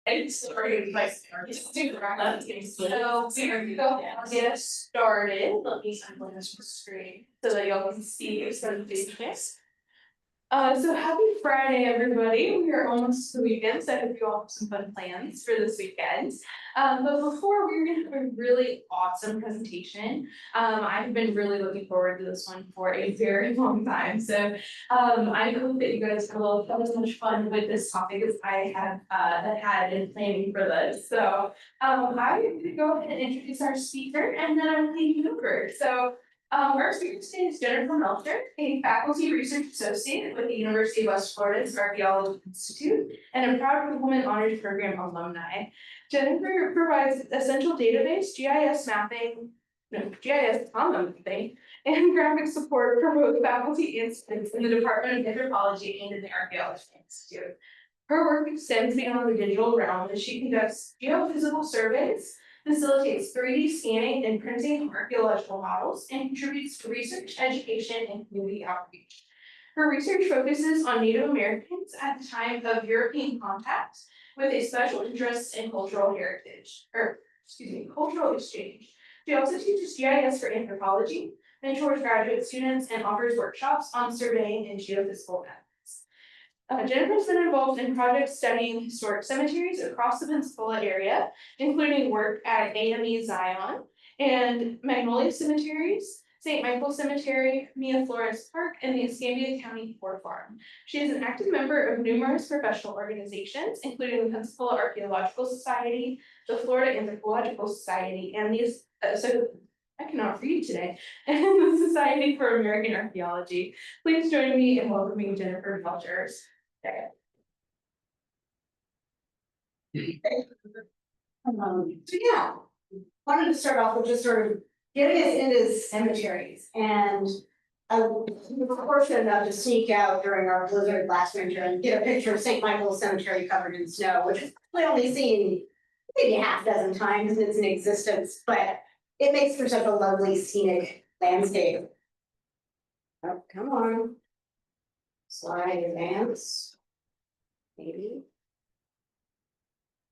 I'm sorry, my just do the round. So we're gonna go ahead and get us started. Let me unplug this screen so that y'all can see your presentation. So happy Friday, everybody. We are almost to the weekend, so I hope you all have some fun plans for this weekend. But before, we're gonna have a really awesome presentation. I've been really looking forward to this one for a very long time. So I hope that you guys will have as much fun with this topic as I have had in planning for this. So I'm gonna go ahead and introduce our speaker, and then I'll leave you over. So our speaker today is Jennifer Melcher, a faculty research associate with the University of West Florida's Archaeology Institute and a Proud Woman Honors Program alumni. Jennifer provides essential database, GIS mapping, and graphic support for both faculty and students in the Department of Anthropology and in the Archaeology Institute. Her work extends beyond the digital realm as she conducts geophysical surveys, facilitates 3D scanning and printing of archaeological models, and contributes to research, education, and community outreach. Her research focuses on Native Americans at the time of European contact, with a special interest in cultural exchange. She also teaches GIS for anthropology, mentors graduate students, and offers workshops on surveying and geophysical methods. Jennifer's been involved in projects studying historic cemeteries across the Pensacola area, including work at AME Zion and Magnolia Cemeteries, St. Michael Cemetery, Mia Flores Park, and the Escambia County Ford Farm. She is an active member of numerous professional organizations, including the Pensacola Archaeological Society, the Florida Anthropological Society, and the I cannot read today, and the Society for American Archaeology. Please join me in welcoming Jennifer Melcher. So yeah, wanted to start off with just sort of getting us into cemeteries, and I was fortunate enough to sneak out during our blizzard last winter and get a picture of St. Michael's Cemetery covered in snow, which is probably only seen maybe a half dozen times in its existence, but it makes for such a lovely scenic landscape. Oh, come on. Slide advance. Maybe.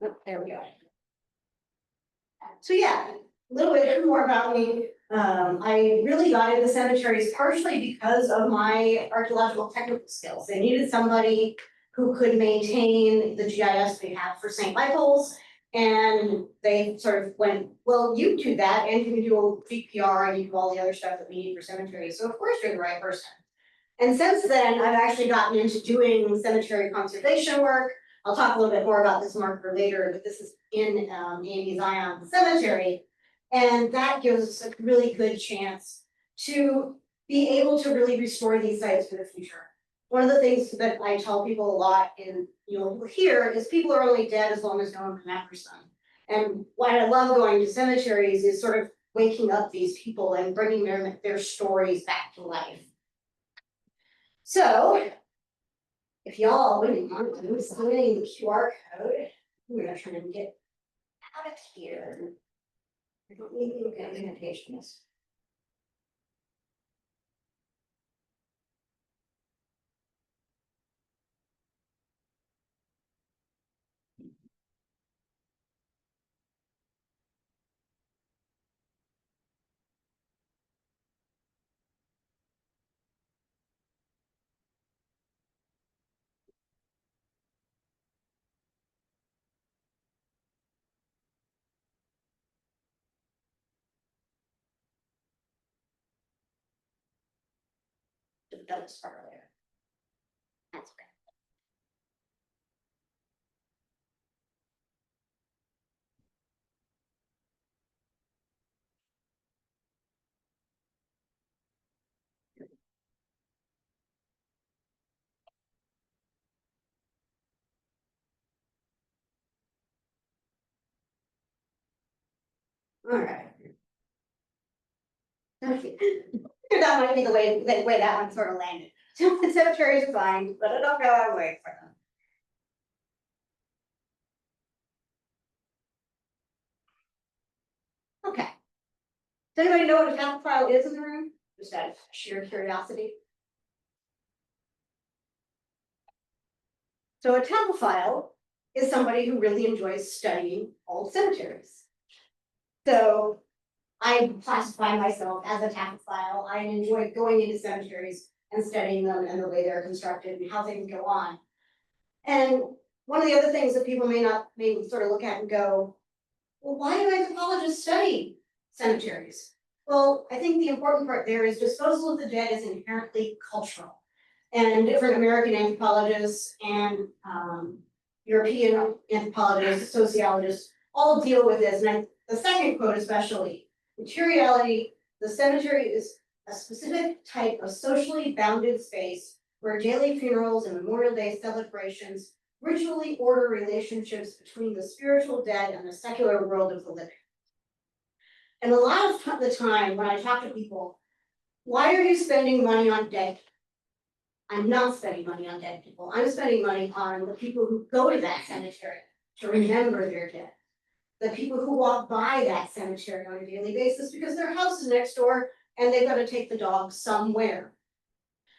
Oh, there we go. So yeah, a little bit more about me. I really got into cemeteries partially because of my archaeological technical skills. They needed somebody who could maintain the GIS we have for St. Michael's. And they sort of went, well, you do that and you can do GPR and you do all the other stuff that we need for cemeteries. So of course you're the right person. And since then, I've actually gotten into doing cemetery conservation work. I'll talk a little bit more about this marker later, but this is in AME Zion Cemetery. And that gives us a really good chance to be able to really restore these sites for the future. One of the things that I tell people a lot in here is people are only dead as long as no one remembers them. And what I love going to cemeteries is sort of waking up these people and bringing their stories back to life. So, if y'all wouldn't mind scanning the QR code, we're gonna try and get out of here. I don't need to look at limitations. Should have done this earlier. That's okay. All right. Okay. That might be the way that one sort of landed. So the cemetery is fine, but I don't go our way for them. Okay. Does anybody know what a tab file is in the room? Just out of sheer curiosity. So a tab file is somebody who really enjoys studying old cemeteries. So I classify myself as a taphophile. I enjoy going into cemeteries and studying them and the way they're constructed and how things go on. And one of the other things that people may sort of look at and go, well, why do anthropologists study cemeteries? Well, I think the important part there is disposal of the dead is inherently cultural. And different American anthropologists and European anthropologists, sociologists, all deal with this. And the second quote especially, materiality, the cemetery is a specific type of socially bounded space where daily funerals and Memorial Day celebrations ritually order relationships between the spiritual dead and the secular world of the living. And a lot of the time when I talk to people, why are you spending money on dead? I'm not spending money on dead people. I'm spending money on the people who go to that cemetery to remember their dead. The people who walk by that cemetery on a daily basis because their house is next door and they've got to take the dog somewhere.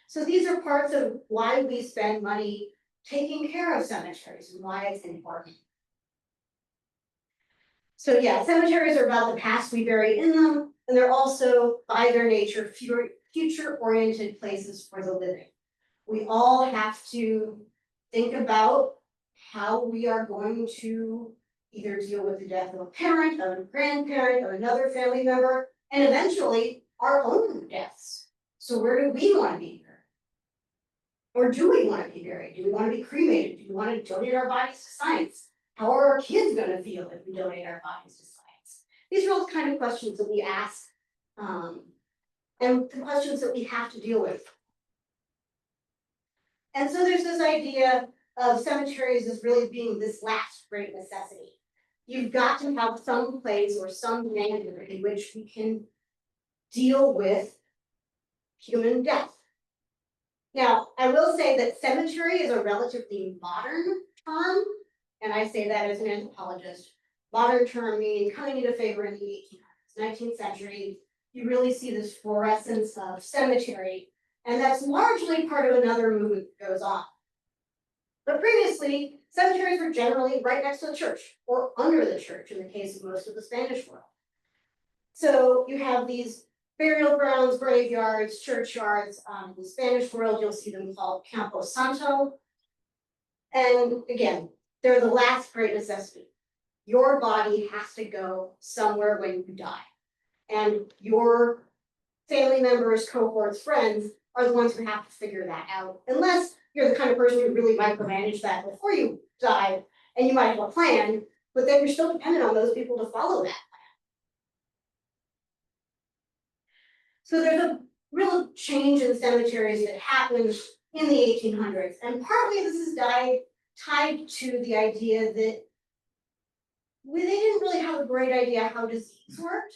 So these are parts of why we spend money taking care of cemeteries and why it's important. So yeah, cemeteries are about the past we bury in them, and they're also, by their nature, future-oriented places for the living. We all have to think about how we are going to either deal with the death of a parent, of a grandparent, of another family member, and eventually our own deaths. So where do we want to be buried? Or do we want to be buried? Do we want to be cremated? Do we want to donate our bodies to science? How are our kids going to feel if we donate our bodies to science? These are all the kind of questions that we ask, and the questions that we have to deal with. And so there's this idea of cemeteries as really being this last great necessity. You've got to have some place or some manner in which we can deal with human death. Now, I will say that cemetery is a relatively modern term, and I say that as an anthropologist. Modern term meaning coming into favor in the 1800s, 19th century. You really see this fluorescence of cemetery, and that's largely part of another movement that goes on. But previously, cemeteries were generally right next to the church or under the church in the case of most of the Spanish world. So you have these burial grounds, graveyards, churchyards. In the Spanish world, you'll see them called Campo Santo. And again, they're the last great necessity. Your body has to go somewhere when you die. And your family members, cohorts, friends are the ones who have to figure that out. Unless you're the kind of person who really micromanage that before you die, and you might have a plan, but then you're still dependent on those people to follow that. So there's a real change in cemeteries that happened in the 1800s. And partly this is tied to the idea that they didn't really have a great idea how disease worked.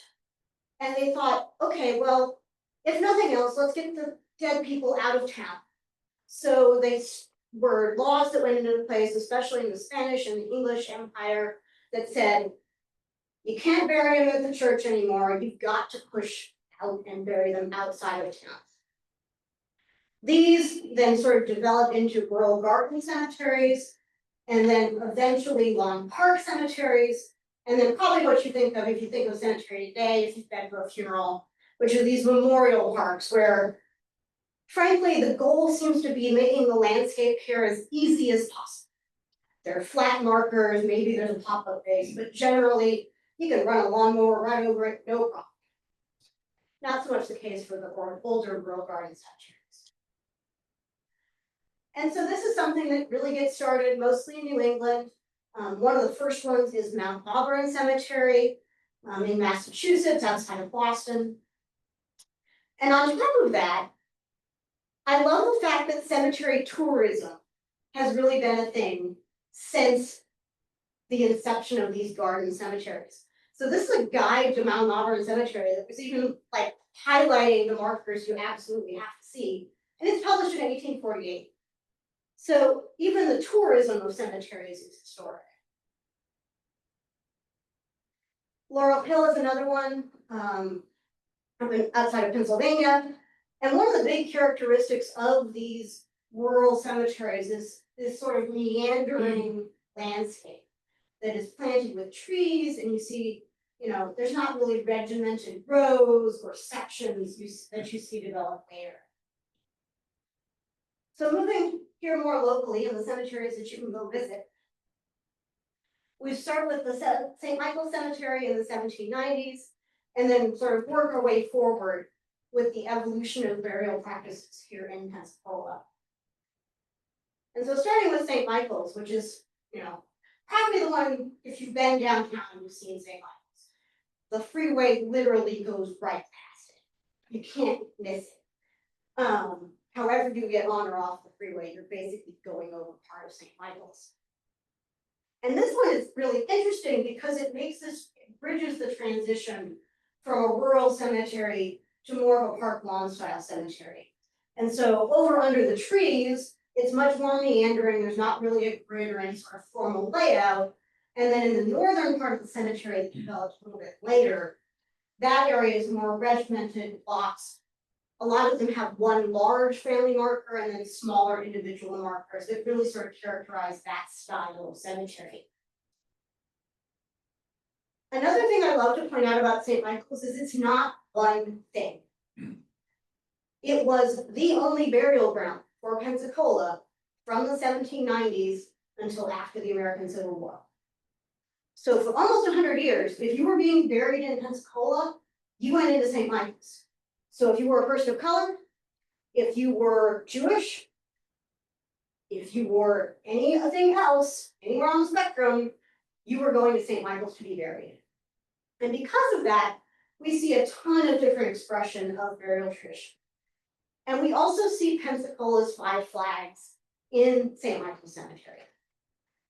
And they thought, okay, well, if nothing else, let's get the dead people out of town. So they were laws that went into place, especially in the Spanish and the English Empire, that said, you can't bury them at the church anymore. You've got to push out and bury them outside of town. These then sort of developed into rural garden cemeteries, and then eventually lawn park cemeteries, and then probably what you think of if you think of cemetery today, if you've been to a funeral, which are these memorial parks where, frankly, the goal seems to be making the landscape here as easy as possible. There are flat markers, maybe there's a pop-up base, but generally you can run a lawnmower right over it, no problem. Not so much the case for the older rural garden cemeteries. And so this is something that really gets started mostly in New England. One of the first ones is Mount Auburn Cemetery in Massachusetts, outside of Boston. And on top of that, I love the fact that cemetery tourism has really been a thing since the inception of these garden cemeteries. So this is a guide to Mount Auburn Cemetery that was even like highlighting the markers you absolutely have to see. And it's published in 1848. So even the tourism of cemeteries is historic. Laurel Hill is another one outside of Pennsylvania. And one of the big characteristics of these rural cemeteries is this sort of meandering landscape that is planted with trees, and you see, there's not really regimented rows or sections that you see develop there. So moving here more locally in the cemeteries that you can go visit, we start with the St. Michael Cemetery in the 1790s, and then sort of work our way forward with the evolution of burial practices here in Pensacola. And so starting with St. Michael's, which is, probably the one, if you've been downtown, you've seen St. Michael's. The freeway literally goes right past it. You can't miss it. However you get on or off the freeway, you're basically going over part of St. Michael's. And this one is really interesting because it bridges the transition from a rural cemetery to more of a park lawn style cemetery. And so over under the trees, it's much more meandering. There's not really a grid or any sort of formal layout. And then in the northern part of the cemetery that developed a little bit later, that area is more regimented blocks. A lot of them have one large family marker and then smaller individual markers that really sort of characterize that style of cemetery. Another thing I love to point out about St. Michael's is it's not one thing. It was the only burial ground for Pensacola from the 1790s until after the American Civil War. So for almost 100 years, if you were being buried in Pensacola, you went into St. Michael's. So if you were a person of color, if you were Jewish, if you were anything else, anywhere on the spectrum, you were going to St. Michael's to be buried. And because of that, we see a ton of different expression of burial tradition. And we also see Pensacola's 5 flags in St. Michael's Cemetery.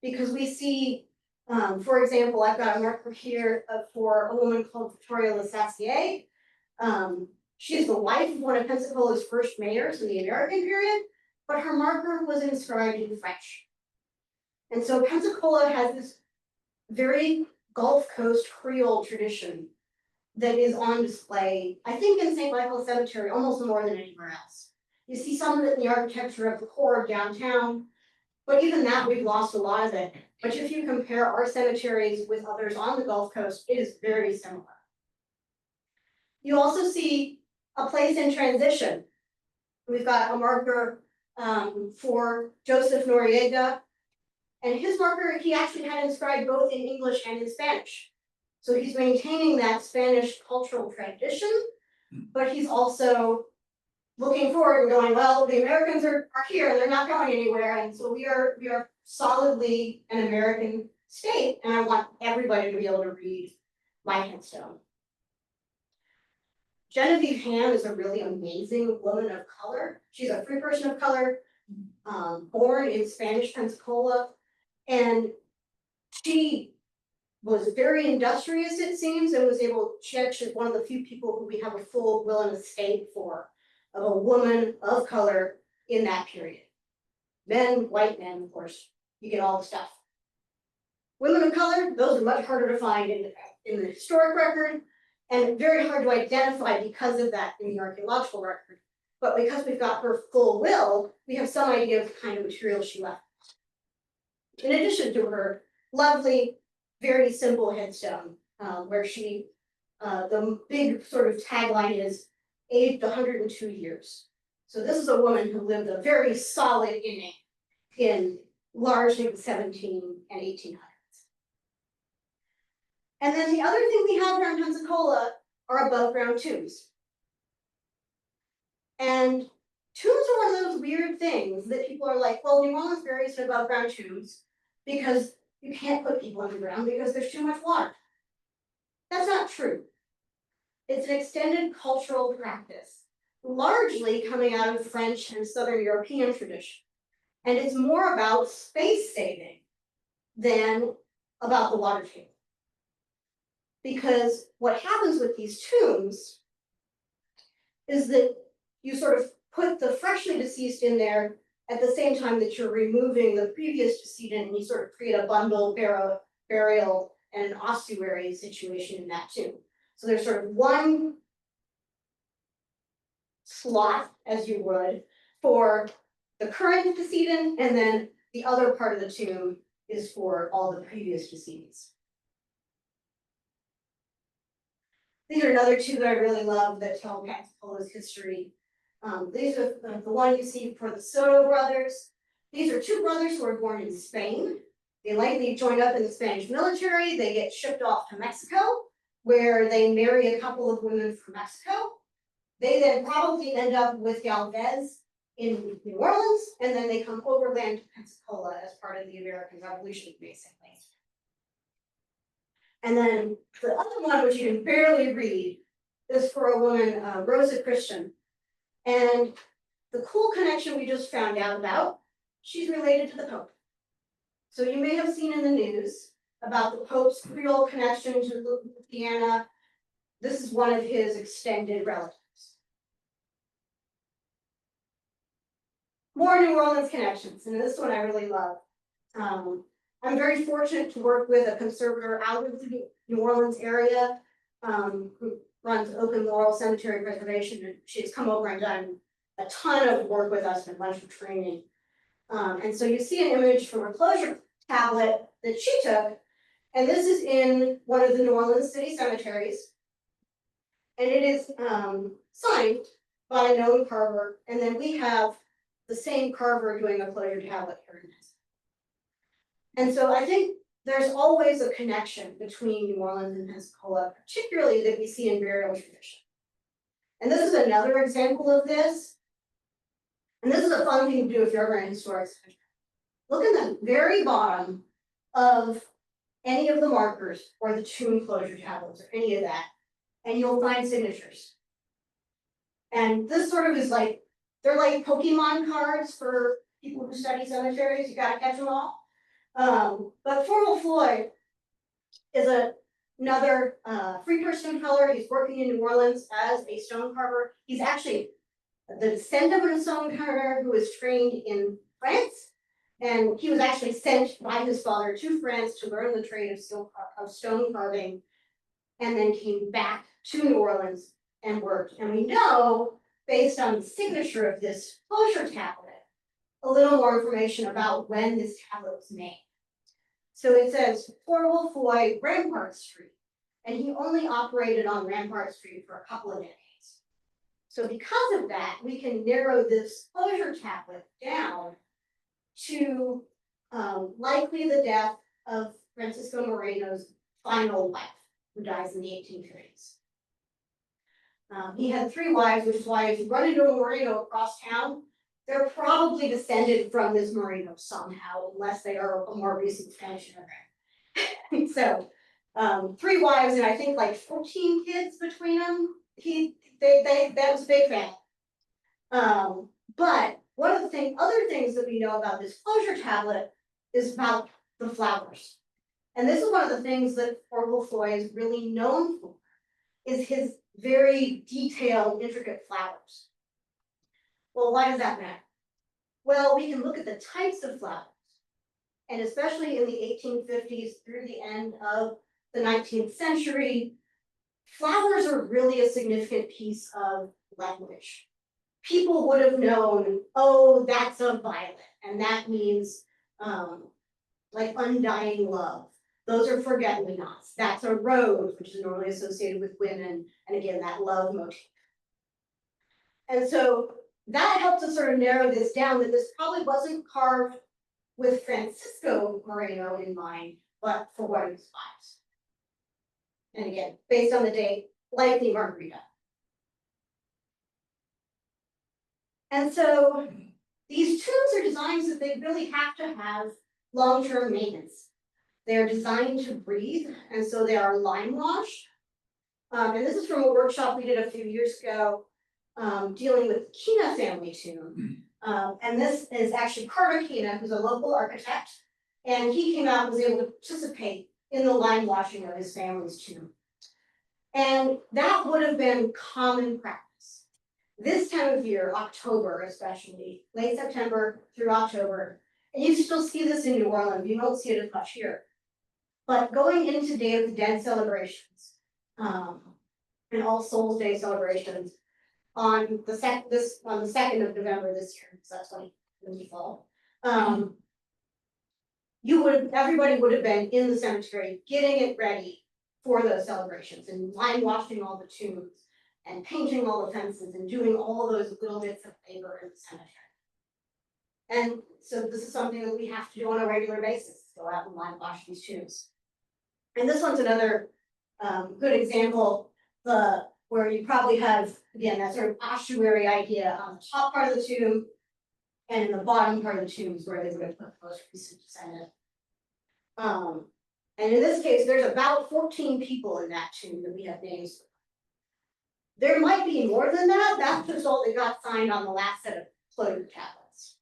Because we see, for example, I've got a marker here for a woman called Victoria Lasassier. She's the wife of one of Pensacola's first mayors in the American period, but her marker was inscribed in French. And so Pensacola has this very Gulf Coast Creole tradition that is on display, I think, in St. Michael's Cemetery almost more than anywhere else. You see some of it in the architecture of the core of downtown, but even that, we've lost a lot of it. But if you compare our cemeteries with others on the Gulf Coast, it is very similar. You also see a place in transition. We've got a marker for Joseph Noriega, and his marker, he actually had inscribed both in English and in Spanish. So he's maintaining that Spanish cultural tradition, but he's also looking forward and going, well, the Americans are here and they're not going anywhere. And so we are solidly an American state, and I want everybody to be able to read my headstone. Genevieve Ham is a really amazing woman of color. She's a free person of color, born in Spanish Pensacola, and she was very industrious, it seems, and she actually is one of the few people who we have a full will and estate for, of a woman of color in that period. Men, white men, of course, you get all the stuff. Women of color, those are much harder to find in the historic record, and very hard to identify because of that in the archaeological record. But because we've got her full will, we have some idea of the kind of material she left. In addition to her lovely, very simple headstone, where the big sort of tagline is aged 102 years. So this is a woman who lived a very solid inning in largely the 17 and 1800s. And then the other thing we have here in Pensacola are above ground tombs. And tombs are one of those weird things that people are like, well, New Orleans buries in above ground tombs because you can't put people underground because there's too much water. That's not true. It's an extended cultural practice, largely coming out of French and Southern European tradition. And it's more about space saving than about the water table. Because what happens with these tombs is that you sort of put the freshly deceased in there at the same time that you're removing the previous decedent, and you sort of create a bundle, burial, and an ossuary situation in that tomb. So there's sort of one slot, as you would, for the current decedent, and then the other part of the tomb is for all the previous decedents. These are another two that I really love that tell Pensacola's history. These are the one you see for the Soto brothers. These are two brothers who were born in Spain. They likely joined up in the Spanish military. They get shipped off to Mexico, where they marry a couple of women from Mexico. They then probably end up with Galvez in New Orleans, and then they come overland to Pensacola as part of the American Revolution, basically. And then the other one, which you can barely read, is for a woman, Rosa Christian. And the cool connection we just found out about, she's related to the Pope. So you may have seen in the news about the Pope's Creole connection to Louisiana. This is one of his extended relatives. More New Orleans connections, and this one I really love. I'm very fortunate to work with a conservator out of the New Orleans area, who runs Open Laurel Cemetery Preservation, and she's come over and done a ton of work with us and a bunch of training. And so you see an image from a closure tablet that she took, and this is in one of the New Orleans city cemeteries. And it is signed by a known carver, and then we have the same carver doing a closure tablet here in this. And so I think there's always a connection between New Orleans and Pensacola, particularly that we see in burial tradition. And this is another example of this. And this is a fun thing to do if you're ever in a historic cemetery. Look at the very bottom of any of the markers or the tomb closure tablets or any of that, and you'll find signatures. And this sort of is like, they're like Pokemon cards for people who study cemeteries, you gotta catch them all. But Formal Floyd is another free person of color. He's working in New Orleans as a stone carver. He's actually the descendant of a stone carver who was trained in France. And he was actually sent by his father to France to learn the trade of stone carving, and then came back to New Orleans and worked. And we know, based on the signature of this closure tablet, a little more information about when this tablet was made. So it says Fort Foy, Rampart Street, and he only operated on Rampart Street for a couple of decades. So because of that, we can narrow this closure tablet down to likely the death of Francisco Moreno's final wife, who dies in the 1830s. He had 3 wives, which is why if you run into a Moreno across town, they're probably descended from this Moreno somehow, unless they are a more recent Spanish immigrant. So 3 wives and I think like 14 kids between them. That was a big family. But one of the other things that we know about this closure tablet is about the flowers. And this is one of the things that Orville Floyd is really known for, is his very detailed, intricate flowers. Well, why does that matter? Well, we can look at the types of flowers, and especially in the 1850s through the end of the 19th century, flowers are really a significant piece of language. People would have known, oh, that's a violet, and that means like undying love. Those are forget-me-nots. That's a rose, which is normally associated with women, and again, that love motif. And so that helps us sort of narrow this down, that this probably wasn't carved with Francisco Moreno in mind, but for one of his wives. And again, based on the date, likely Margarita. And so these tombs are designed so they really have to have long-term maintenance. They're designed to breathe, and so they are lime washed. And this is from a workshop we did a few years ago, dealing with the Kina family tomb. And this is actually Carter Kina, who's a local architect, and he came out and was able to participate in the lime washing of his family's tomb. And that would have been common practice. This time of year, October especially, late September through October, and you still see this in New Orleans, you don't see it as much here. But going into Day of the Dead celebrations, and All Souls Day celebrations, on the 2nd of November this year, because that's when we fall. everybody would have been in the cemetery, getting it ready for those celebrations and line washing all the tombs and painting all the fences and doing all those little bits of labor in the cemetery. And so this is something that we have to do on a regular basis, go out and line wash these tombs. And this one's another good example, where you probably have, again, that sort of ossuary idea on the top part of the tomb, and in the bottom part of the tomb is where they would have put the most recent descendant. And in this case, there's about 14 people in that tomb that we have names for. There might be more than that. That's just all that got signed on the last set of closure tablets.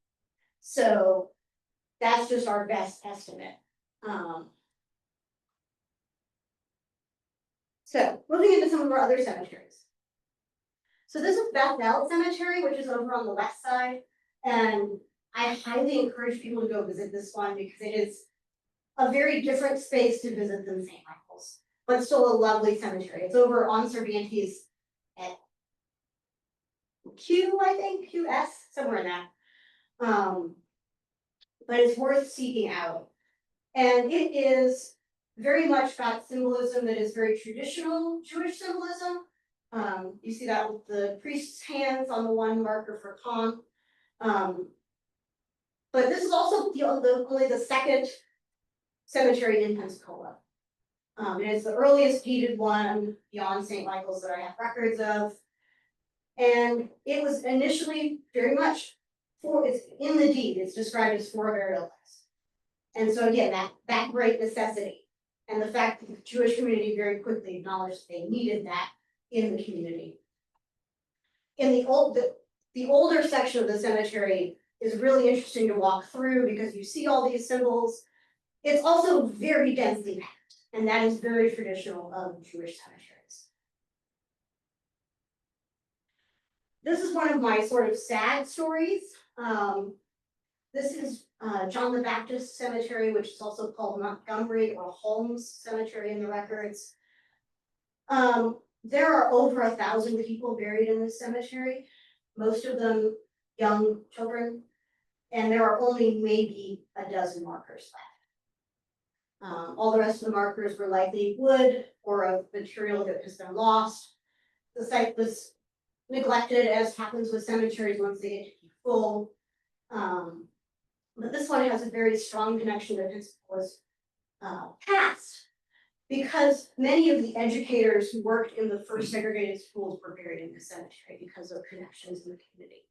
So that's just our best estimate. So moving into some of our other cemeteries. So this is Bethel Cemetery, which is over on the west side. And I highly encourage people to go visit this one because it is a very different space to visit than St. Michael's, but still a lovely cemetery. It's over on Cervantes at Q, I think, QS, somewhere in that. But it's worth seeking out. And it is very much got symbolism that is very traditional Jewish symbolism. You see that with the priest's hands on the one marker for Khan. But this is also only the second cemetery in Pensacola. It is the earliest deeded one beyond St. Michael's that I have records of. And it was initially very much it's in the deed, it's described as for a burial place. And so again, that great necessity and the fact that the Jewish community very quickly acknowledged they needed that in the community. In the older section of the cemetery is really interesting to walk through because you see all these symbols. It's also very densely packed, and that is very traditional of Jewish cemeteries. This is one of my sort of sad stories. This is John the Baptist Cemetery, which is also called Montgomery or Holmes Cemetery in the records. There are over 1,000 people buried in this cemetery, most of them young children, and there are only maybe a dozen markers left. All the rest of the markers were likely wood or of material that has been lost. The site was neglected, as happens with cemeteries once they get to be full. But this one has a very strong connection to Pensacola past, because many of the educators who worked in the first segregated schools were buried in this cemetery because of connections in the community.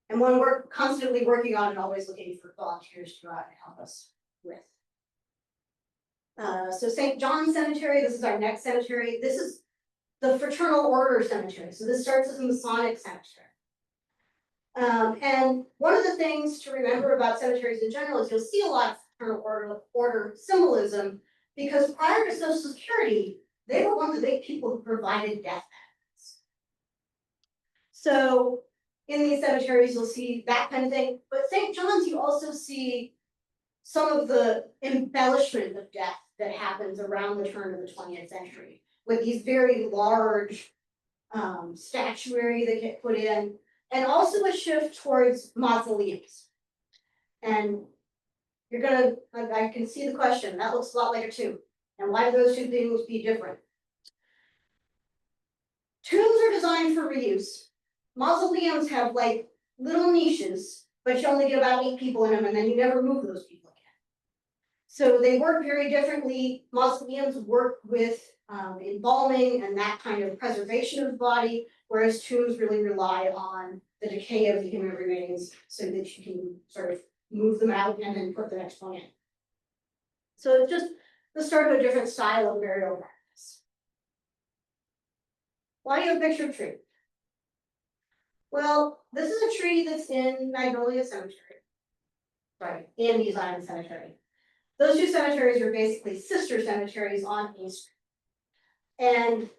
And one we're constantly working on and always looking for volunteers to go out and help us with. So St. John Cemetery, this is our next cemetery. This is the Fraternal Order Cemetery. So this starts as a Masonic cemetery. And one of the things to remember about cemeteries in general is you'll see a lot of fraternal order symbolism, because prior to Social Security, they were one of the big people who provided death benefits. So in these cemeteries, you'll see that kind of thing. But St. John's, you also see some of the embellishment of death that happens around the turn of the 20th century, with these very large statuary that get put in, and also a shift towards mausoleums. And you're gonna, I can see the question, that looks a lot like a tomb. And why do those two things be different? Tombs are designed for reuse. Mausoleums have like little niches, but you only get about 8 people in them, and then you never move those people again. So they work very differently. Mausoleums work with embalming and that kind of preservation of the body, whereas tombs really rely on the decay of the human remains so that you can sort of move them out and then put the next one in. So it's just the start of a different style of burial practice. Why do you have a picture of a tree? Well, this is a tree that's in Magnolia Cemetery. Sorry, Andes Island Cemetery. Those two cemeteries are basically sister cemeteries on A Street. And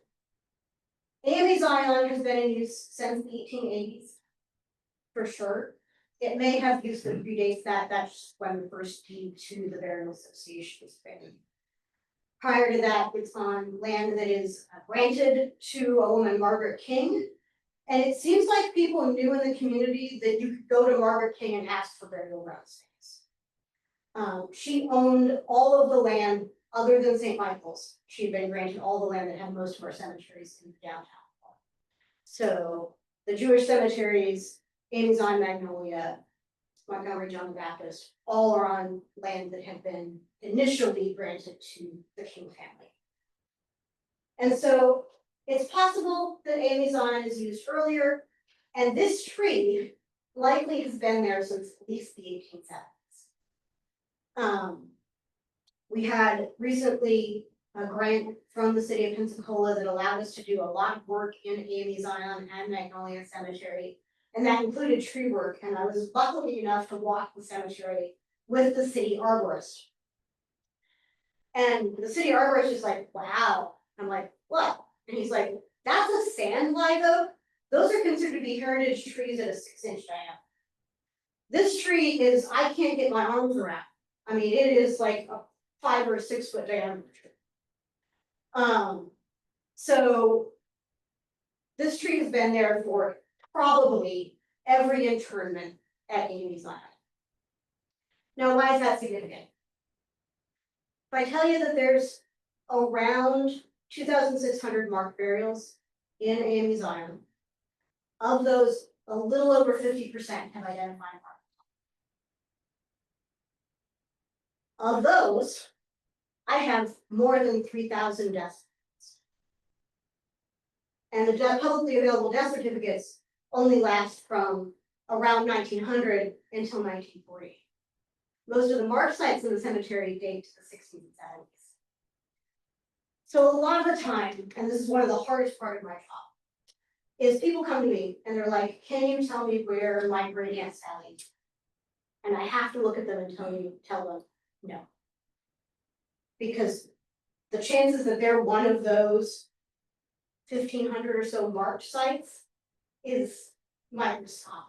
Andes Island has been in use since the 1880s, for sure. It may have use that predates that. That's when the first deed to the Burial Association was written. Prior to that, it's on land that is granted to a woman, Margaret King. And it seems like people knew in the community that you could go to Margaret King and ask for burial ground space. She owned all of the land other than St. Michael's. She had been granted all the land that had most of our cemeteries in downtown. So the Jewish cemeteries, Amazon, Magnolia, Montgomery, John the Baptist, all are on land that had been initially granted to the King family. And so it's possible that Amazon is used earlier, and this tree likely has been there since at least the 1870s. We had recently a grant from the city of Pensacola that allowed us to do a lot of work in Amy Zion and Magnolia Cemetery. And that included tree work, and I was lucky enough to walk the cemetery with the city arborist. And the city arborist is like, wow. I'm like, what? And he's like, that's a sand live oak. Those are considered to be heritage trees at a 6-inch diameter. This tree is, I can't get my arms around. I mean, it is like a 5 or 6 foot diameter tree. So this tree has been there for probably every internment at Amy's Land. Now, why is that significant? If I tell you that there's around 2,600 marked burials in Amy's Land, of those, a little over 50% have identified markers. Of those, I have more than 3,000 deaths. And the publicly available death certificates only last from around 1900 until 1940. Most of the marked sites in the cemetery date to the 60s and 70s. So a lot of the time, and this is one of the hardest part of my job, is people come to me and they're like, can you tell me where my great aunt Sally is? And I have to look at them and tell them no. Because the chances that they're one of those 1,500 or so marked sites is microscopic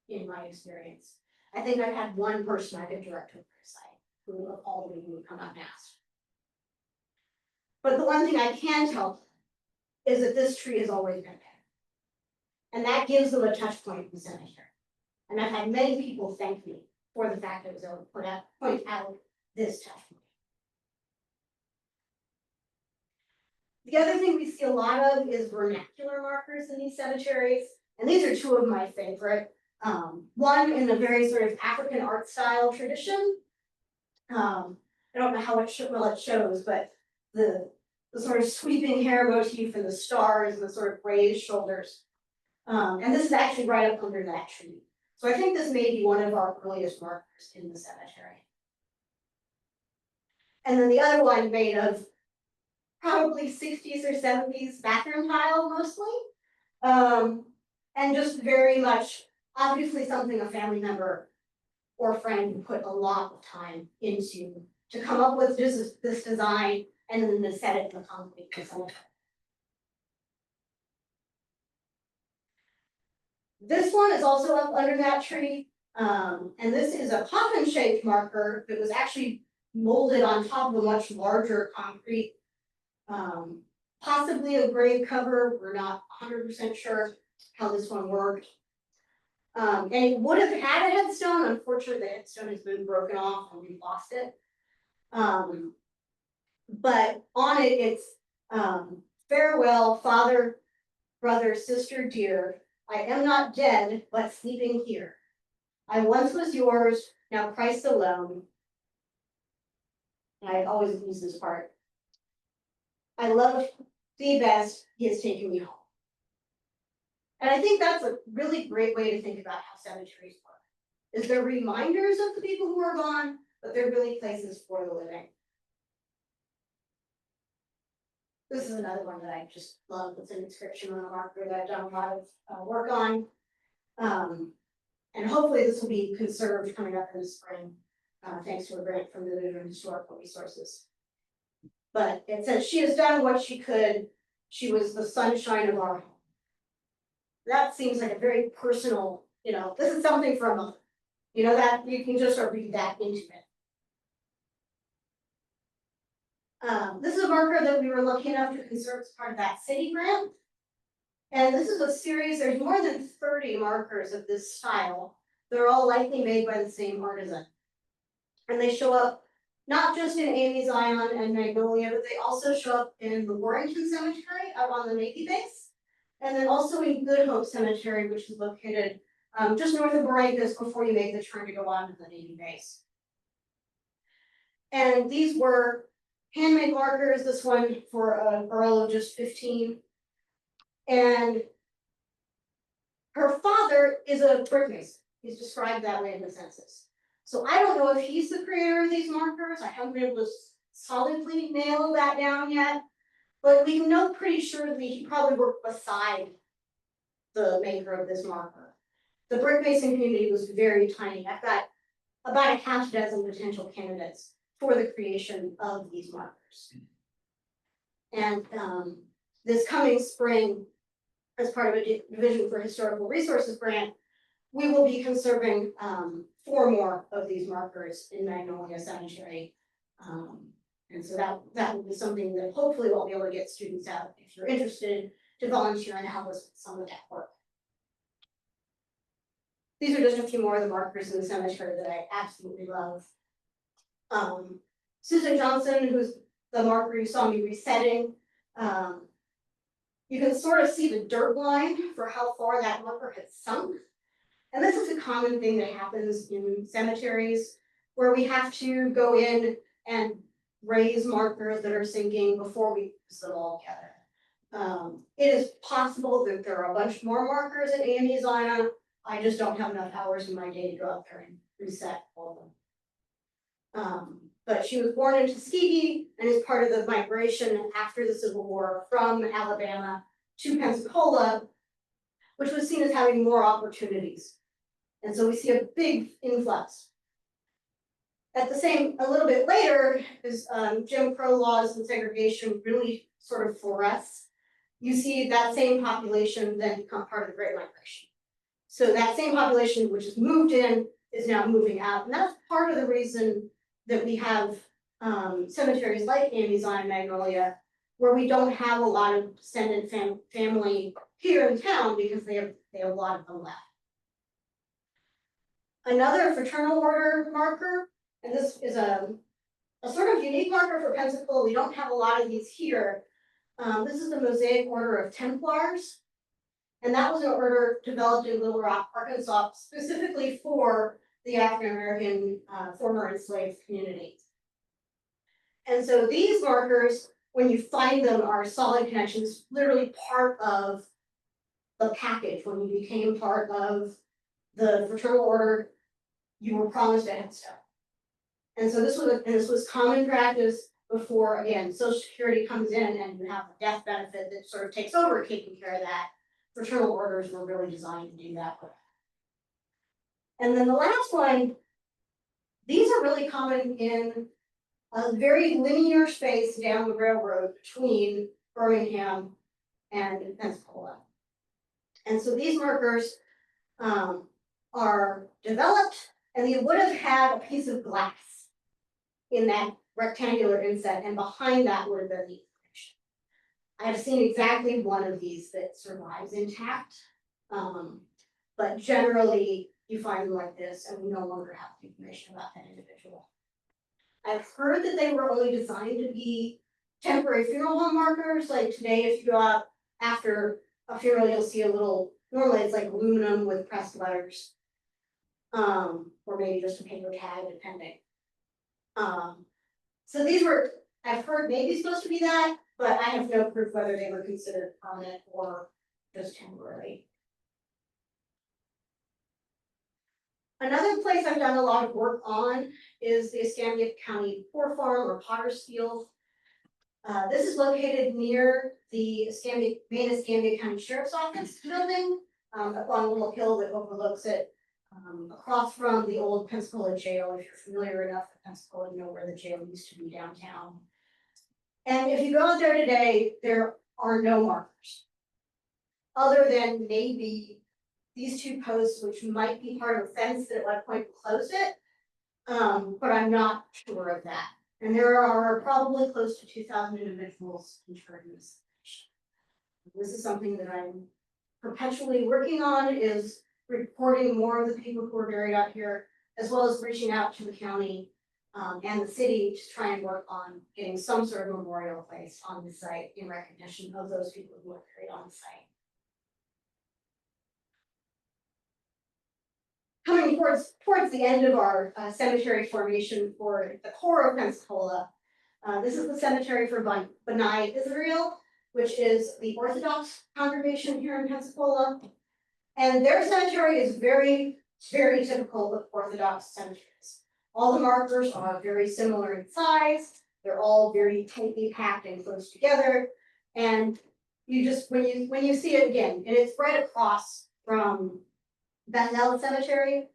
in my experience. I think I've had one person I could direct to a site who of all the people would come out and ask. But the one thing I can tell is that this tree has always been there. And that gives them a touch point in the cemetery. And I've had many people thank me for the fact that I was able to point out this touch point. The other thing we see a lot of is vernacular markers in these cemeteries. And these are two of my favorite. One in a very sort of African art style tradition. I don't know how well it shows, but the sort of sweeping hair motif and the stars and the sort of raised shoulders. And this is actually right up under that tree. So I think this may be one of our earliest markers in the cemetery. And then the other one made of probably 60s or 70s bathroom tile mostly. And just very much, obviously something a family member or friend put a lot of time into to come up with just this design and then to set it in the concrete. This one is also up under that tree. And this is a coffin-shaped marker that was actually molded on top of a much larger concrete. Possibly a grave cover. We're not 100% sure how this one worked. And it would have had a headstone. Unfortunately, the headstone has been broken off and we lost it. But on it, it's farewell, father, brother, sister, dear. I am not dead, but sleeping here. I once was yours, now Christ alone. And I always use this part. I love thee best, he has taken me home. And I think that's a really great way to think about how cemeteries work. Is they're reminders of the people who are gone, but they're really places for the living. This is another one that I just love. It's an inscription on a marker that I've done a lot of work on. And hopefully this will be conserved coming up in the spring, thanks to a grant from the Division of Historical Resources. But it says, she has done what she could. She was the sunshine of our home. That seems like a very personal, this is something from a, that you can just sort of read that into it. This is a marker that we were lucky enough to conserve as part of that city grant. And this is a series, there's more than 30 markers of this style. They're all likely made by the same artisan. And they show up not just in Amy Zion and Magnolia, but they also show up in the Warrington Cemetery out on the Navy base. And then also in Good Hope Cemetery, which is located just north of Barrancas before you make the turn to go on to the Navy base. And these were handmade markers, this one for a girl of just 15. And her father is a brick mason. He's described that way in the census. So I don't know if he's the creator of these markers. I haven't been able to solidly nail that down yet. But we know pretty surely he probably worked beside the maker of this marker. The brick mason community was very tiny. I've got about a half dozen potential candidates for the creation of these markers. And this coming spring, as part of a Division for Historical Resources grant, we will be conserving 4 more of these markers in Magnolia Cemetery. And so that will be something that hopefully we'll be able to get students out, if you're interested, to volunteer and help us with some of that work. These are just a few more of the markers in the cemetery that I absolutely love. Susan Johnson, who's the marker you saw me resetting, you can sort of see the dirt line for how far that marker has sunk. And this is a common thing that happens in cemeteries where we have to go in and raise markers that are sinking before we use them all together. It is possible that there are a bunch more markers at AME Zion. I just don't have enough hours in my day to go out there and reset all of them. But she was born in Tuskegee and is part of the migration after the Civil War from Alabama to Pensacola, which was seen as having more opportunities. And so we see a big influx. At the same, a little bit later, as Jim Crow laws and segregation really sort of fluoresce, you see that same population then become part of the Great Migration. So that same population which has moved in is now moving out. And that's part of the reason that we have cemeteries like Amy Zion Magnolia, where we don't have a lot of descendant family here in town because they have a lot of them left. Another fraternal order marker, and this is a sort of unique marker for Pensacola. We don't have a lot of these here. This is the Mosaic Order of Templars. And that was an order developed in Little Rock, Arkansas, specifically for the African American former enslaved community. And so these markers, when you find them, are solid connections, literally part of the package. When you became part of the fraternal order, you were promised a headstone. And so this was common practice before, again, Social Security comes in and you have a death benefit that sort of takes over taking care of that. Fraternal orders were really designed to do that. And then the last one, these are really common in a very linear space down the railroad between Birmingham and Pensacola. And so these markers are developed, and you would have had a piece of glass in that rectangular inset, and behind that would have been the information. I have seen exactly one of these that survives intact, but generally you find them like this, and we no longer have information about that individual. I've heard that they were only designed to be temporary funeral home markers. Like today, if you go out after a funeral, you'll see a little, normally it's like aluminum with pressed letters, or maybe just a paper tag, depending. So these were, I've heard maybe supposed to be that, but I have no proof whether they were considered permanent or just temporary. Another place I've done a lot of work on is the Escambia County Poor Farm or Potter's Field. This is located near the main Escambia County Sheriff's Office building, up on a little hill that overlooks it, across from the old Pensacola jail. If you're familiar enough with Pensacola, you know where the jail used to be downtown. And if you go out there today, there are no markers, other than maybe these 2 posts, which might be part of a fence that at one point closed it, but I'm not sure of that. And there are probably close to 2,000 individuals interred in this. This is something that I'm perpetually working on, is reporting more of the people who are buried out here, as well as reaching out to the county and the city to try and work on getting some sort of memorial place on the site in recognition of those people who are buried on the site. Coming towards the end of our cemetery formation for the core of Pensacola, this is the cemetery for B'nai Israel, which is the Orthodox congregation here in Pensacola. And their cemetery is very, very typical of Orthodox cemeteries. All the markers are very similar in size. They're all very tightly packed and close together. And you just, when you see it again, and it's right across from Bethel Cemetery.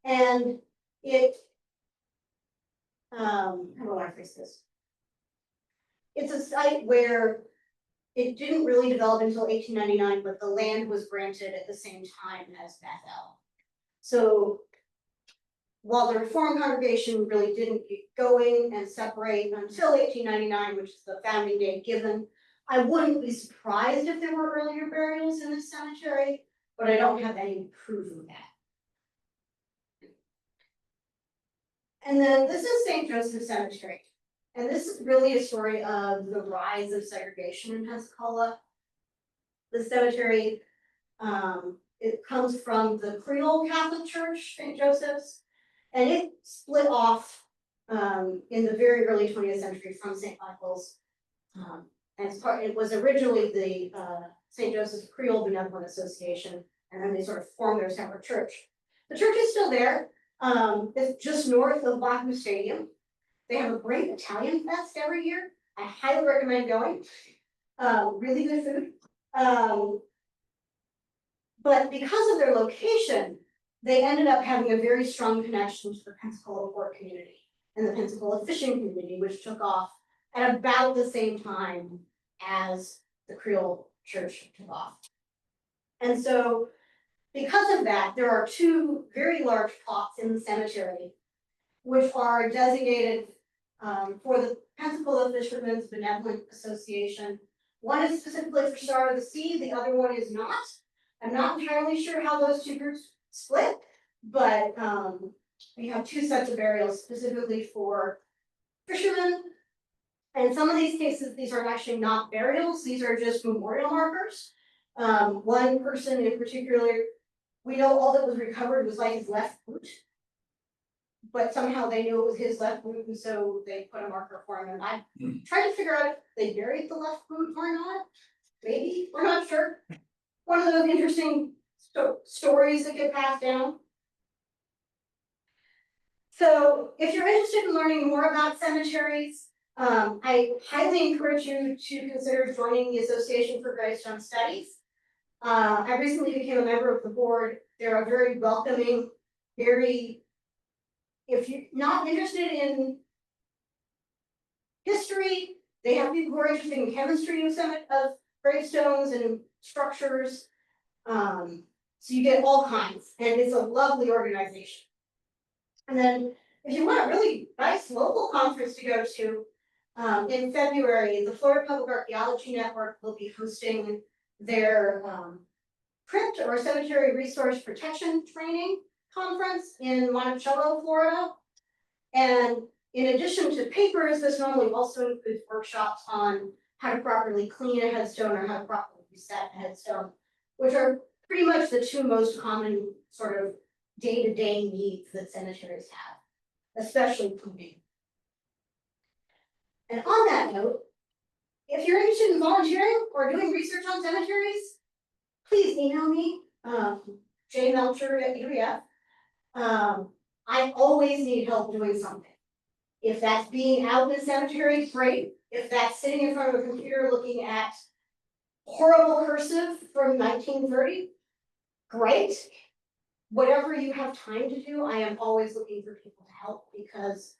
And it, how do I phrase this? It's a site where it didn't really develop until 1899, but the land was granted at the same time as Bethel. So while the Reformed congregation really didn't get going and separate until 1899, which is the founding date given, I wouldn't be surprised if there were earlier burials in this cemetery, but I don't have any proof of that. And then this is St. Joseph Cemetery. And this is really a story of the rise of segregation in Pensacola. The cemetery, it comes from the Creole Catholic Church, St. Joseph's, and it split off in the very early 20th century from St. Michael's. And it was originally the St. Joseph's Creole Benevolent Association, and then they sort of formed their separate church. The church is still there. It's just north of Blackman Stadium. They have a great Italian fest every year. I highly recommend going. Really good food. But because of their location, they ended up having a very strong connection to the Pensacola port community and the Pensacola fishing community, which took off at about the same time as the Creole Church took off. And so because of that, there are two very large plots in the cemetery, which are designated for the Pensacola Fishermen's Benevolent Association. One is specifically for Star of the Sea, the other one is not. I'm not entirely sure how those two groups split, but we have two sets of burials specifically for fishermen. And in some of these cases, these are actually not burials, these are just memorial markers. One person in particular, we know all that was recovered was like his left boot, but somehow they knew it was his left boot, and so they put a marker for him. And I tried to figure out if they buried the left boot or not. Maybe, we're not sure. One of those interesting stories that get passed down. So if you're interested in learning more about cemeteries, I highly encourage you to consider joining the Association for Gravestone Studies. I recently became a member of the board. They're a very welcoming, if you're not interested in history, they have people who are interested in chemistry of gravestones and structures. So you get all kinds, and it's a lovely organization. And then if you want a really nice local conference to go to, in February, the Florida Public Archaeology Network will be hosting their crypt or cemetery resource protection training conference in Monticello, Florida. And in addition to papers, this normally also includes workshops on how to properly clean a headstone or how to properly reset a headstone, which are pretty much the two most common sort of day-to-day needs that cemeteries have, especially cleaning. And on that note, if you're interested in volunteering or doing research on cemeteries, please email me, jmelcher@udf. I always need help doing something. If that's being out in the cemetery, great. If that's sitting in front of a computer looking at horrible cursive from 1930, great. Whatever you have time to do, I am always looking for people to help, because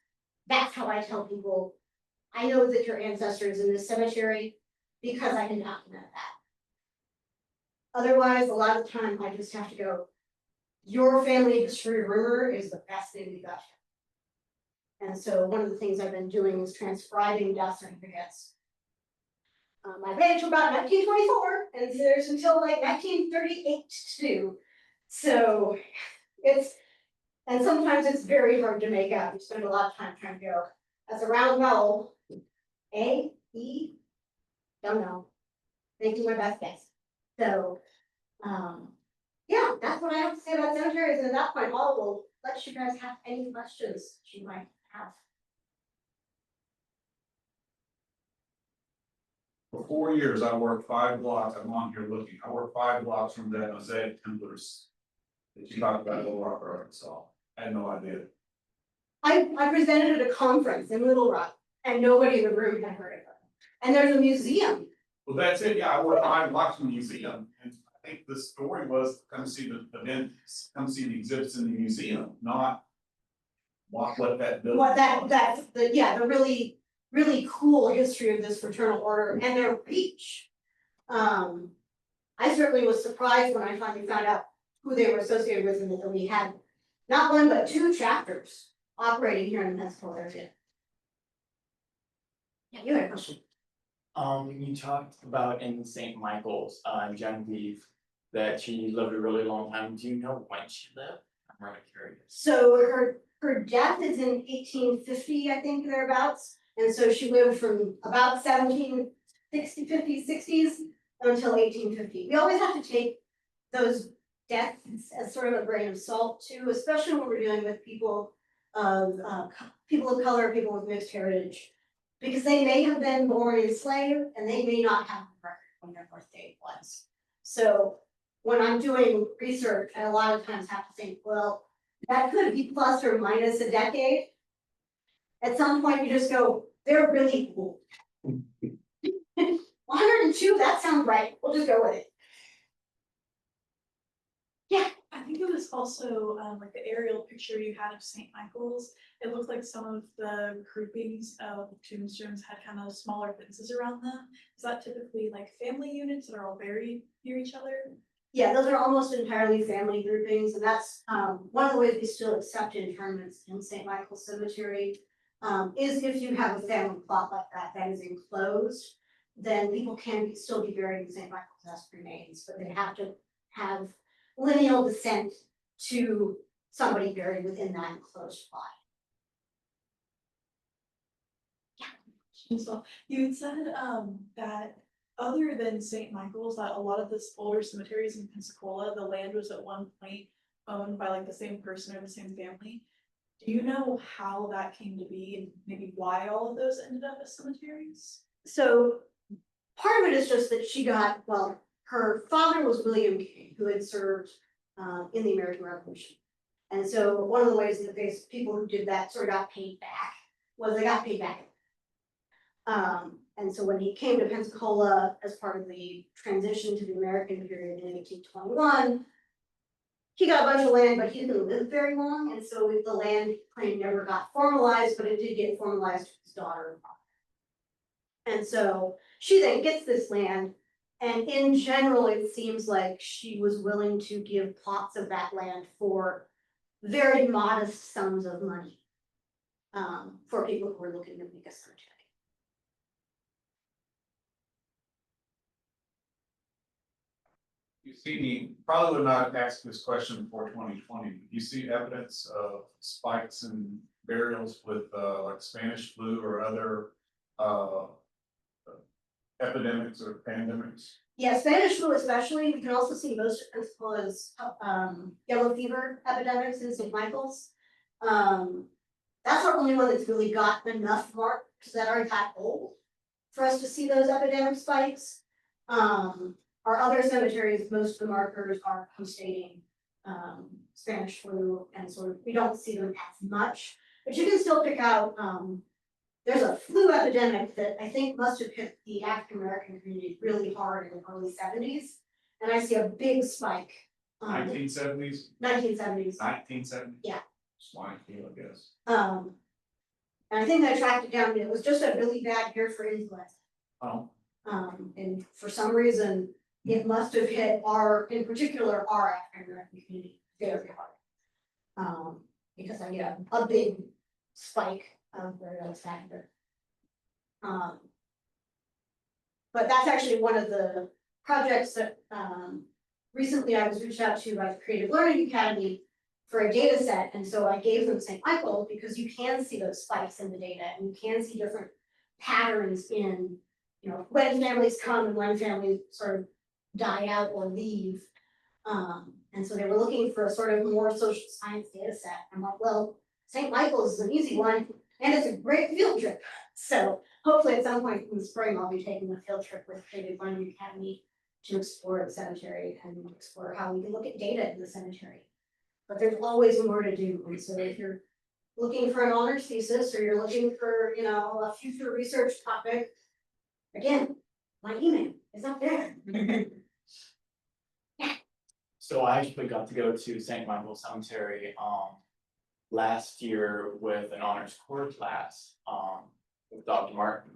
that's how I tell people, I know that your ancestor is in this cemetery because I can document that. Otherwise, a lot of the time I just have to go, your family history rumor is the best thing we got. And so one of the things I've been doing is transcribing death certificates. I read it to about 1924, and there's until like 1938 to do. So it's And sometimes it's very hard to make out, you spend a lot of time trying to go, that's a round vowel. A, E, don't know. Making my best guess. So, yeah, that's what I have to say about cemeteries, and at that point, I will let you guys have any questions you might have. For 4 years, I worked 5 blocks, I'm on here looking, I worked 5 blocks from that Mosaic Templars. That you talked about in Little Rock, Arkansas, I had no idea. I presented at a conference in Little Rock, and nobody in the room had heard of it. And there's a museum. Well, that's it, yeah, I worked 5 blocks from the museum, and I think the story was come see the events, come see the exhibits in the museum, not. What that building. What the really, really cool history of this fraternal order and their reach. I certainly was surprised when I finally found out who they were associated with and that we had not one but 2 chapters operating here in the Pensacola area. Yeah, you had a question. You talked about in St. Michael's, Genevieve, that she lived a really long time. Do you know when she lived? I'm really curious. So her death is in 1850, I think, thereabouts. And so she lived from about 1760, 50s, 60s until 1850. We always have to take those deaths as sort of a grain of salt too, especially when we're dealing with people of color, people with mixed heritage. Because they may have been born enslaved and they may not have a record when their birth date was. So when I'm doing research, I a lot of times have to think, well, that could be plus or minus a decade. At some point, you just go, they're really cool. 102, that sounds right. We'll just go with it. Yeah. I think it was also like the aerial picture you had of St. Michael's. It looked like some of the groupings of tombstones had kind of smaller fences around them. Is that typically like family units that are all buried near each other? Yeah, those are almost entirely family groupings, and that's one of the ways we still accept internments in St. Michael's Cemetery. Is if you have a family plot like that is enclosed, then people can still be buried in St. Michael's as remains, but they have to have lineal descent to somebody buried within that enclosed plot. So you had said that other than St. Michael's, that a lot of the older cemeteries in Pensacola, the land was at one point owned by like the same person or the same family. Do you know how that came to be and maybe why all of those ended up as cemeteries? So part of it is just that she got, well, her father was William King, who had served in the American Revolution. And so one of the ways that people who did that sort of got paid back was they got paid back. And so when he came to Pensacola as part of the transition to the American period in 1821, he got a bunch of land, but he didn't live very long, and so the land claim never got formalized, but it did get formalized to his daughter. And so she then gets this land, and in general, it seems like she was willing to give plots of that land for very modest sums of money for people who were looking to make a cemetery. You see, probably would not ask this question before 2020, but you see evidence of spikes in burials with like Spanish flu or other epidemics or pandemics? Yeah, Spanish flu especially. We can also see most of Pensacola's yellow fever epidemics in St. Michael's. That's our only one that's really got enough marks that are that old for us to see those epidemic spikes. Our other cemeteries, most of the markers are postdating Spanish flu, and sort of we don't see them as much, but you can still pick out. There's a flu epidemic that I think must have hit the African American community really hard in the early 70s, and I see a big spike. 1970s? 1970s. 1970s? Yeah. Swine flu, I guess. And I think I tracked it down, and it was just a really bad year for influenza. Oh. And for some reason, it must have hit in particular, our African American community very hard. Because I get a big spike of virulence factor. But that's actually one of the projects that recently I was reached out to by the Creative Learning Academy for a data set, and so I gave them St. Michael because you can see those spikes in the data and you can see different patterns in, you know, when families come and when families sort of die out or leave. And so they were looking for a sort of more social science data set. I'm like, well, St. Michael's is an easy one and it's a great field trip. So hopefully at some point in the spring, I'll be taking a field trip with David Learning Academy to explore the cemetery and explore how we can look at data in the cemetery. But there's always more to do. And so if you're looking for an honors thesis or you're looking for, you know, a future research topic, again, my email is up there. So I actually got to go to St. Michael Cemetery, last year with an honors core class, with Dr. Martin,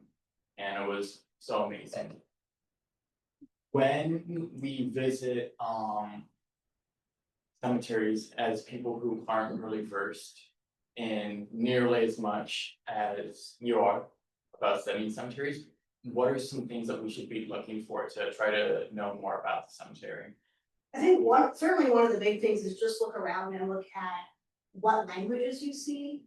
and it was so amazing. When we visit, cemeteries as people who aren't really versed in nearly as much as you are about studying cemeteries, what are some things that we should be looking for to try to know more about the cemetery? I think certainly one of the big things is just look around and look at what languages you see.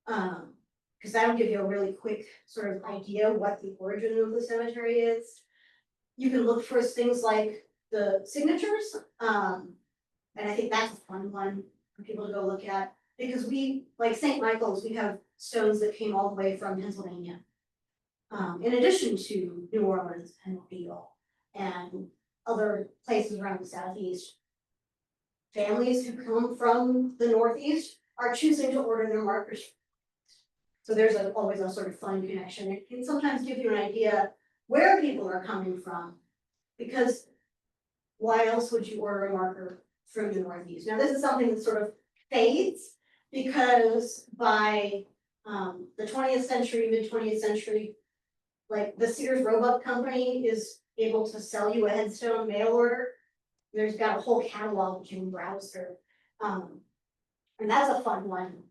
Because that'll give you a really quick sort of idea what the origin of the cemetery is. You can look for things like the signatures, and I think that's a fun one for people to go look at, because we, like St. Michael's, we have stones that came all the way from Pennsylvania. In addition to New Orleans and Mobile and other places around the Southeast. Families who come from the Northeast are choosing to order their markers. So there's always a sort of fun connection. It can sometimes give you an idea where people are coming from, because why else would you order a marker from the Northeast? Now, this is something that sort of fades, because by the 20th century, mid-20th century, like the Sears Roebuck Company is able to sell you a headstone mail order. There's got a whole catalog you can browse through. And that's a fun one.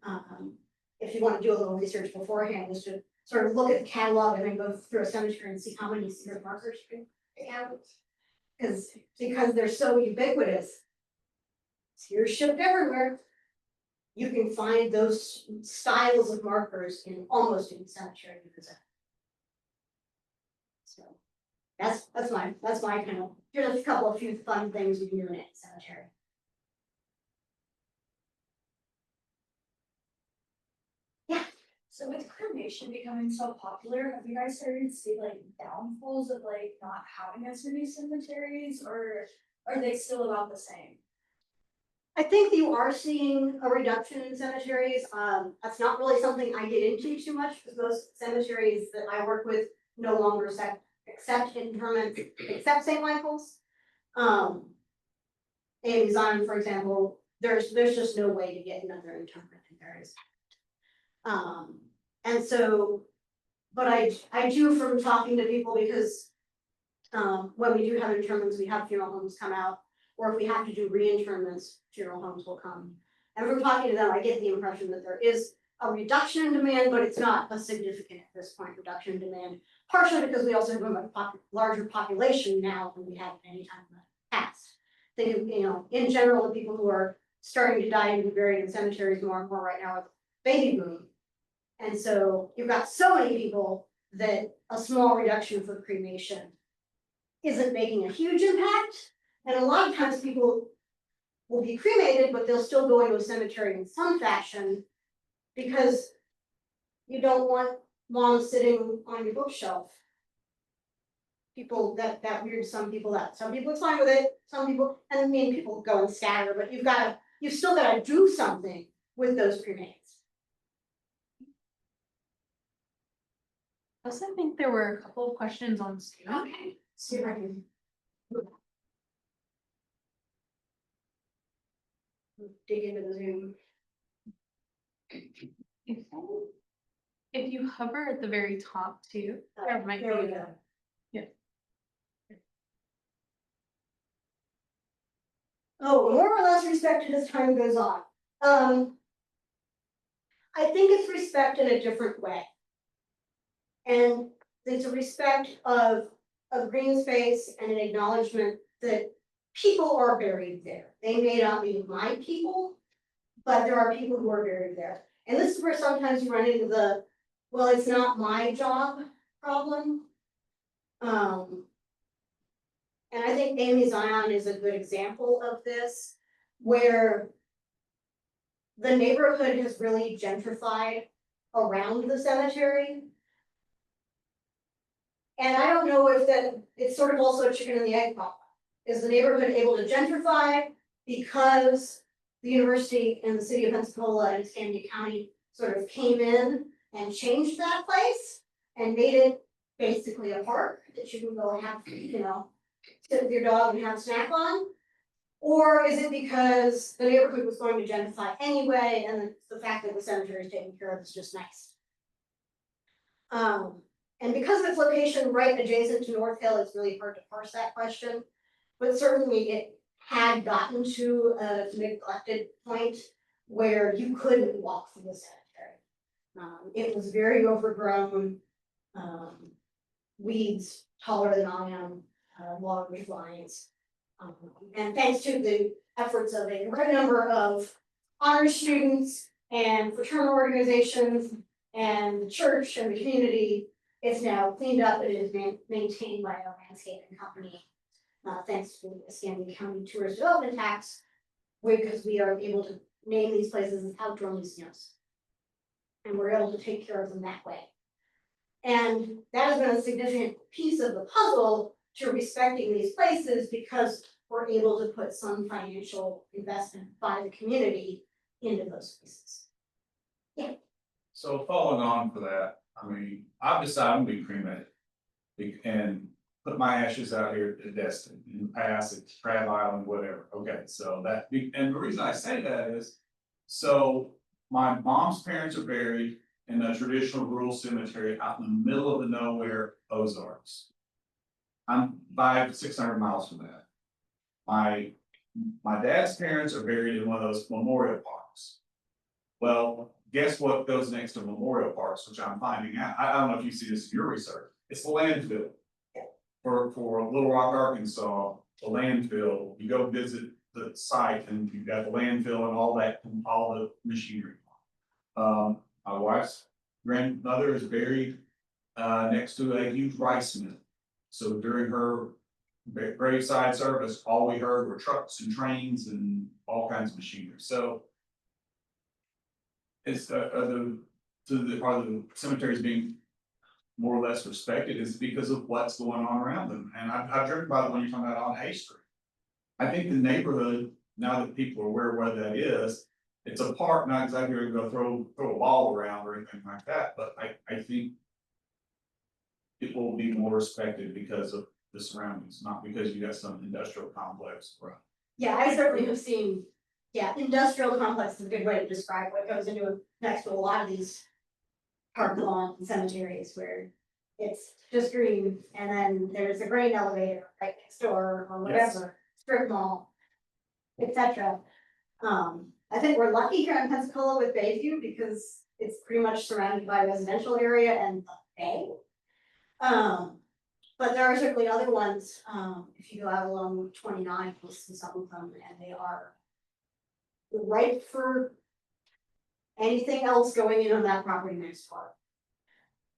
If you want to do a little research beforehand, is to sort of look at the catalog and then go through a cemetery and see how many Sears markers they have. Because they're so ubiquitous, Sears shipped everywhere. You can find those styles of markers in almost any cemetery you visit. So that's my kind of, here's a couple of few fun things you can do in a cemetery. Yeah. So with cremation becoming so popular, have you guys started to see like downfalls of like not having as many cemeteries, or are they still about the same? I think you are seeing a reduction in cemeteries. That's not really something I get into too much, because most cemeteries that I work with no longer accept interment, except St. Michael's. In Zion, for example, there's just no way to get another interment in there is. And so, but I do from talking to people, because when we do have interments, we have funeral homes come out, or if we have to do reinterments, funeral homes will come. And from talking to them, I get the impression that there is a reduction in demand, but it's not a significant at this point reduction in demand. Partially because we also have a much larger population now than we have at any time in the past. They, you know, in general, the people who are starting to die and be buried in cemeteries more and more right now are baby boom. And so you've got so many people that a small reduction for cremation isn't making a huge impact. And a lot of times people will be cremated, but they'll still go into a cemetery in some fashion, because you don't want mom sitting on your bookshelf. People that weird, some people are fine with it, some people, and I mean people go and scatter, but you've still got to do something with those cremains. I also think there were a couple of questions on Zoom. Okay. See if I can dig into the Zoom. If you hover at the very top too, there might There we be. go. Yeah. Oh, more or less respected as time goes on. I think it's respect in a different way. And it's a respect of green space and an acknowledgement that people are buried there. They may not be my people, but there are people who are buried there. And this is where sometimes you run into the, well, it's not my job problem. And I think Amy Zion is a good example of this, where the neighborhood has really gentrified around the cemetery. And I don't know if that, it's sort of also a chicken and the egg problem. Is the neighborhood able to gentrify because the university and the city of Pensacola and Escambia County sort of came in and changed that place and made it basically a park that you can go and have, you know, sit with your dog and have a snack on? Or is it because the neighborhood was going to gentrify anyway, and the fact that the cemetery is taken care of is just nice? And because of its location right adjacent to North Hill, it's really hard to parse that question. But certainly it had gotten to a neglected point where you couldn't walk through the cemetery. It was very overgrown, weeds taller than I am, along ridge lines. And thanks to the efforts of a great number of honor students and fraternal organizations and the church and the community, it's now cleaned up and is maintained by a landscaping company. Thanks to the Escambia County Tourist Development Tax, because we are able to name these places as outdoor museums. And we're able to take care of them that way. And that has been a significant piece of the puzzle to respecting these places, because we're able to put some financial investment by the community into those places. So following on for that, I mean, I've decided I'm gonna be cremated. And put my ashes out here at Destin, in the past, it's Crab Island, whatever, okay, so that, and the reason I say that is. So my mom's parents are buried in a traditional rural cemetery out in the middle of the nowhere Ozarks. I'm 500-600 miles from that. My dad's parents are buried in one of those memorial parks. Well, guess what goes next to memorial parks, which I'm finding out, I don't know if you see this in your research, it's the landfill. For Little Rock, Arkansas, the landfill, you go visit the site and you've got the landfill and all that, and all the machinery. My wife's grandmother is buried next to a huge rice mill. So during her graveside service, all we heard were trucks and trains and all kinds of machinery. So it's are the cemeteries being more or less respected is because of what's going on around them. And I've driven by the one you're talking about on Hay Street. I think the neighborhood, now that people are aware of what that is, it's a park, not exactly where you go throw a ball around or anything like that, but I think it will be more respected because of the surroundings, not because you got some industrial complex. Right. Yeah, I certainly have seen, industrial complex is a good way to describe what goes into next to a lot of these park lawn cemeteries, where it's just green and then there's a grain elevator right next door or whatever, strip mall, etc. I think we're lucky here in Pensacola with Bayview because it's pretty much surrounded by residential area and the bay. But there are certainly other ones, if you go out along 29, you'll see some of them, and they are ripe for anything else going in on that property next door.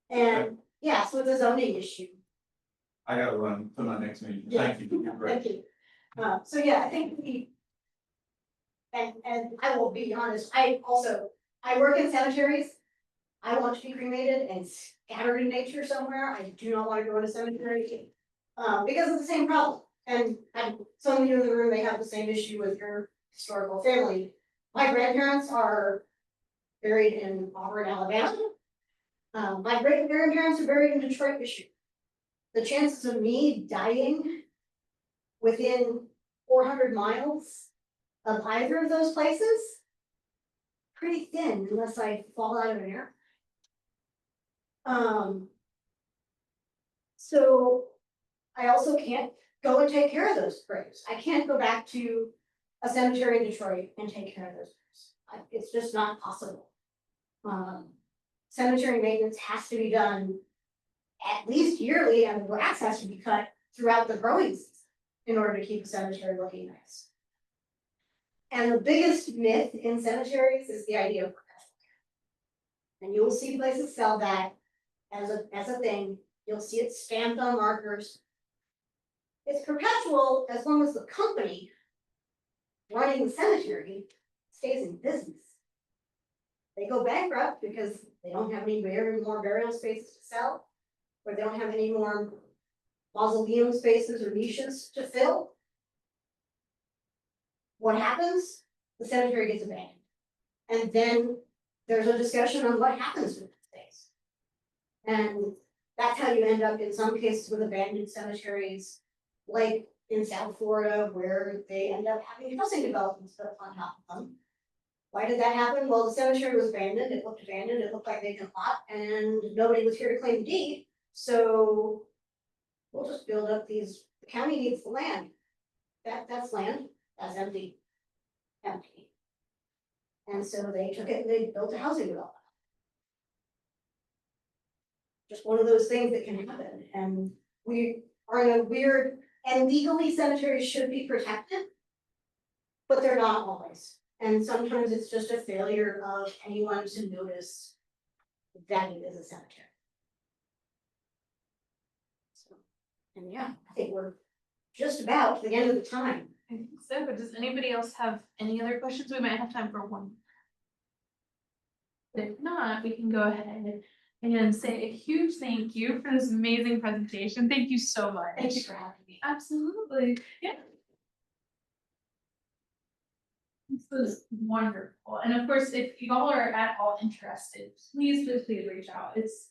And so it's a zoning issue. I gotta run to my next meeting. Yeah. Thank you. Great. Thank you. So I think and I will be honest, I work in cemeteries. I want to be cremated and scattered in nature somewhere. I do not want to go in a cemetery. Because of the same problem. And some of you in the room may have the same issue with your historical family. My grandparents are buried in Auburn, Alabama. My great grandparents are buried in Detroit, Michigan. The chances of me dying within 400 miles of either of those places, pretty thin unless I fall out of an airplane. So I also can't go and take care of those graves. I can't go back to a cemetery in Detroit and take care of those graves. It's just not possible. Cemetery maintenance has to be done at least yearly, and the grass has to be cut throughout the growing season in order to keep the cemetery looking nice. And the biggest myth in cemeteries is the idea of perpetual care. And you'll see places sell that as a thing, you'll see it stamped on markers. It's perpetual as long as the company running the cemetery stays in business. They go bankrupt because they don't have any more burial spaces to sell, or they don't have any more mausoleum spaces or niches to fill. What happens? The cemetery gets abandoned. And then there's a discussion on what happens with the space. And that's how you end up in some cases with abandoned cemeteries, like in South Florida, where they end up having housing developments built on top of them. Why did that happen? Well, the cemetery was abandoned, it looked like vacant lot, and nobody was here to claim the deed. So we'll just build up these, the county needs the land. That's land, that's empty. Empty. And so they took it and they built a housing development. Just one of those things that can happen, and we are in a weird, and legally cemeteries should be protected, but they're not always. And sometimes it's just a failure of anyone to notice that it is a cemetery. So, and yeah, I think we're just about to the end of the time. I think so, but does anybody else have any other questions? We might have time for one. But if not, we can go ahead and say a huge thank you for this amazing presentation. Thank you so much. Thank you for having me. Absolutely, yeah. This was wonderful, and of course, if y'all are at all interested, please reach out. It's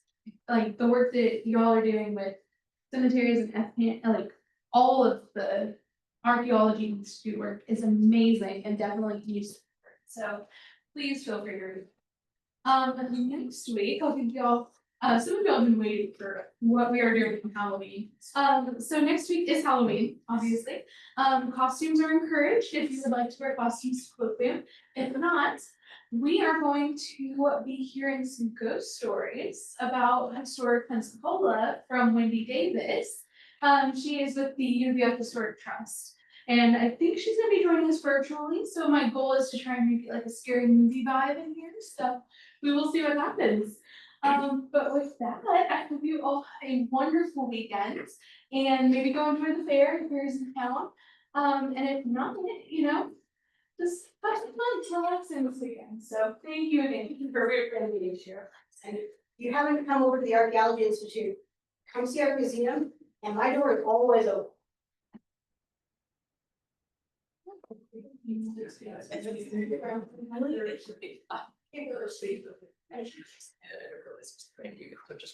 like the work that y'all are doing with cemeteries and like all of the Archaeology Institute work is amazing and definitely useful. So please feel free to reach out. And next week, I'll give y'all, some of y'all have been waiting for what we are doing for Halloween. So next week is Halloween, obviously. Costumes are encouraged if you would like to wear costumes to Colloquium. If not, we are going to be hearing some ghost stories about historic Pensacola from Wendy Davis. She is with the UVF Historic Trust. And I think she's gonna be joining us virtually. So my goal is to try and make it like a scary movie vibe in here. So we will see what happens. But with that, I hope you all have a wonderful weekend and maybe go enjoy the fair if you're in town. And if not, you know, just have some fun, relaxing this weekend. So thank you again for being here. And if you haven't come over to the Archaeology Institute, come see our museum, and my door is always open. Thank you.